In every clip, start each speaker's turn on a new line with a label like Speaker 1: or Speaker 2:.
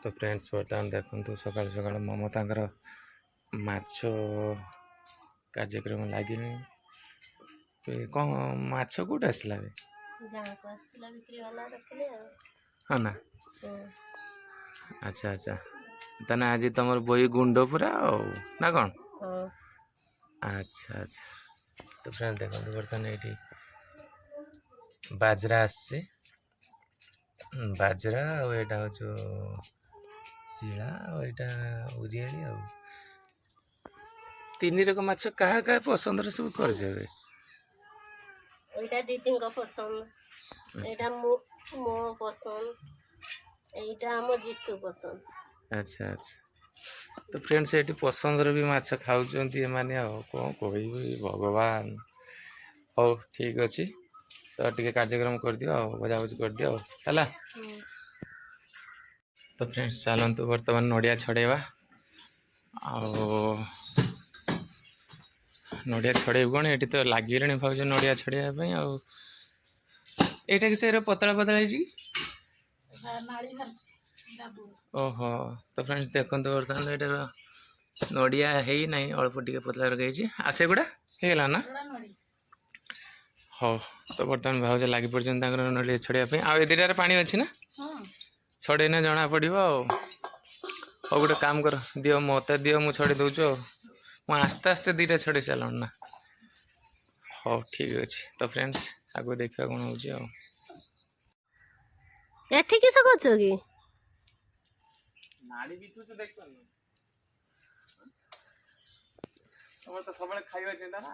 Speaker 1: तो फ्रेंड्स बर्तमान देखु सका सका ममता माछ कार्यक्रम लगे कौन माछ कौट आसला हाँ ना अच्छा अच्छा ताने आज तुम बही गुंड पूरा ना कौन अच्छा अच्छा तो फ्रेंड्स देखो बर्तमान ये बाजरा आसी बाजरा और यहाँ हूँ शिला और यहाँ उरियाली आ तीन रकम माछ क्या क्या पसंद सब कर
Speaker 2: दीदी पसंद एटा मो पसंद एटा हम जीतू पसंद।
Speaker 1: अच्छा अच्छा तो फ्रेंड्स ये पसंद भी माछ खाऊँ माने कौन कह भगवान हो ठीक अच्छे तो टे कार्यक्रम कर दियो बजाबुजी कर दियो है। तो फ्रेंड्स चलतु बर्तमान नड़िया छड़ेवा नड़िया छड़ेब कौन ये तो लगे भाज नड़िया छड़ाई यहाँ किसी पतला पतला ओहो तो फ्रेंड्स देखो बर्तमान ये नड़िया है ना अल्प टे पतला रखी आसे गुड़ा होगा ना हाँ तो बर्तमान भाज लगी पड़े नड़िया छड़ाई आ दुटार पानी अच्छी ना छड़ेने जना पड़ो और गोटे काम कर दियो मत दियो मुझे छड़े दूच मुझे आस्ते आस्ते दीटा छड़े चल ना हाँ ठीक अच्छे तो फ्रेंड्स आगे देखा कौन हो
Speaker 2: किस कर कि
Speaker 1: नाड़ी बिछुचु देख तुम तो सब खाଇବା चिंता ना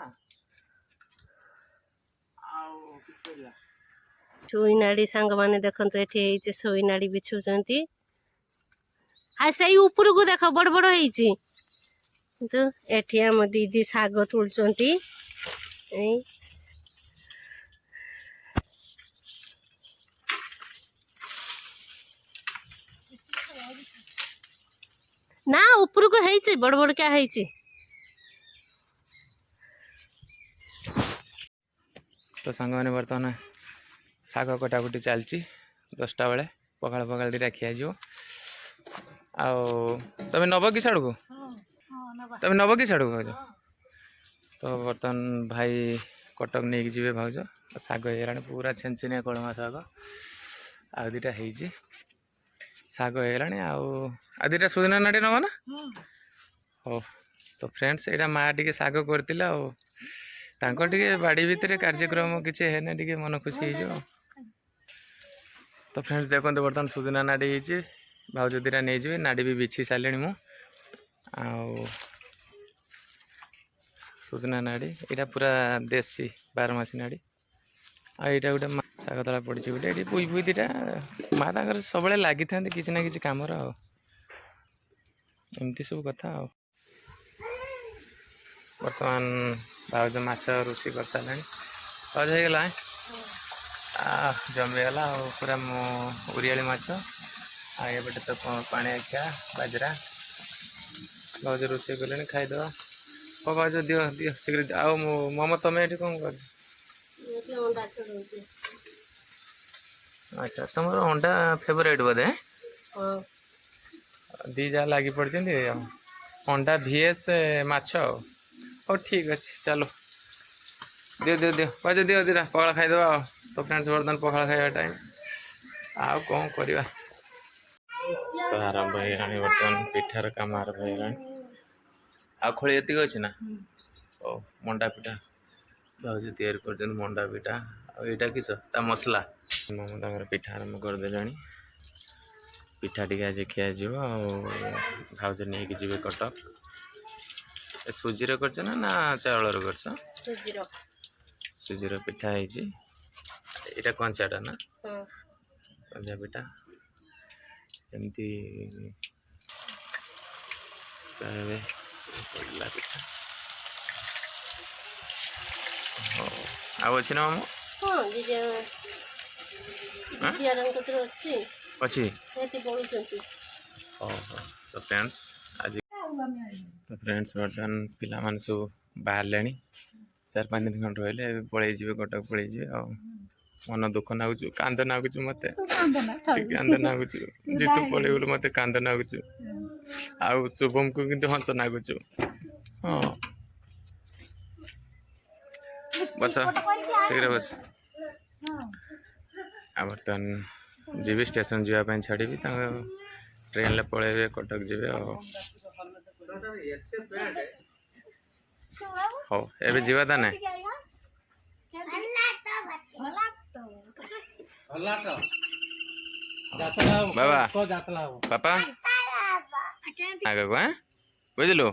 Speaker 2: छुई नाड़ी सांग मैंने देखते ये छुई नाड़ी बिछुंट हाँ से ऊपर को देख बड़ बड़ तो एठी आम दीदी शाग तुलुंट ना ऊपर को है बड़ बड़ क्या है
Speaker 1: तो सांग मैंने बर्तमान शाग कटाकुटी चलती 10टा बेले पखाड़ पखाड़ दीटा खियाज तुम नब कि साड़ू तुम नब कि साड़ू भाज तो बर्तमान भाई कटक नहीं जी भाज शाग हो पूरा छेनछेनिया कलमा शाग आ दीटा शाग हो दीटा सुजना नाटी नब ना हो तो फ्रेंड्स यहाँ माँ टे शाग करते टे बाड़ी भितर कार्यक्रम किसी है टे मन खुशी हो तो फ्रेंड्स देखो बर्तमान सुजना नाड़ी हो भाज दीटा नहीं नाड़ी भी बिछी सारे मु सुजना नाड़ी यहाँ पूरा देसी 12 मासी नाड़ी आईटा गोटे शाग तला पड़ी गोटे ये पुई पुई दीटा माँ तर सब लगी था किसी ना कि कम एमती सब कथा बर्तमान भाज माछ रोषे कर सारे भाज होगला जमीगला पूरा उरियाली माछ आटे तो पानी आख्या बाजरा भाज रोषे कले खाईदे हाँ भाज दियो दियो शीघ्र आ मम तुम ये कौन कर अच्छा तुम अंडा फेवरेट बोधे दी जा लगी पड़े अंडा भीएस माछ हो ठीक अच्छे चलो दियो दियो दियो भाज दियो दीटा पखाड़ खाईदे तो फ्रेंड्स बर्तमान पखाड़ खाଇବା टाइम आ कौन करवा तो आरंभ हो बर्तमान पिठार कम आरंभ हो आ खोली ये अच्छे ना ओ मंडा पिठा भाज तैयारी कर मंडा पिठा आईटा किस मसला ममता पिठा आरंभ करदे पिठा टी आज खियाज भाज नहीं जी कटक सुजी कर ना चाउल कर सुजीर पिठा है कंचाटा ना कंचा पिठा एमती पड़ा पिठा अच्छी ना अच्छी तो फ्रेंड्स आज तो फ्रेंड्स बर्तमान पिला सब बाहर 4-5 दिन खंड रही पलि कटक पलि मन दुख नागुचु कांद नागुचु मते
Speaker 3: तू कांद ना थाऊ
Speaker 1: कांद नागुचु जीतू पड़े बोले मते कांद नागुचु आउ शुभम को किंतु हंस नागुचु हाँ बस ठीक है बस आ बर्तमान जीवी स्टेशन जावाई छाड़ी ट्रेन ले पलैबे कटक जीवे हो एबे जीवा ताने बाबा पापा आगे को बुझलु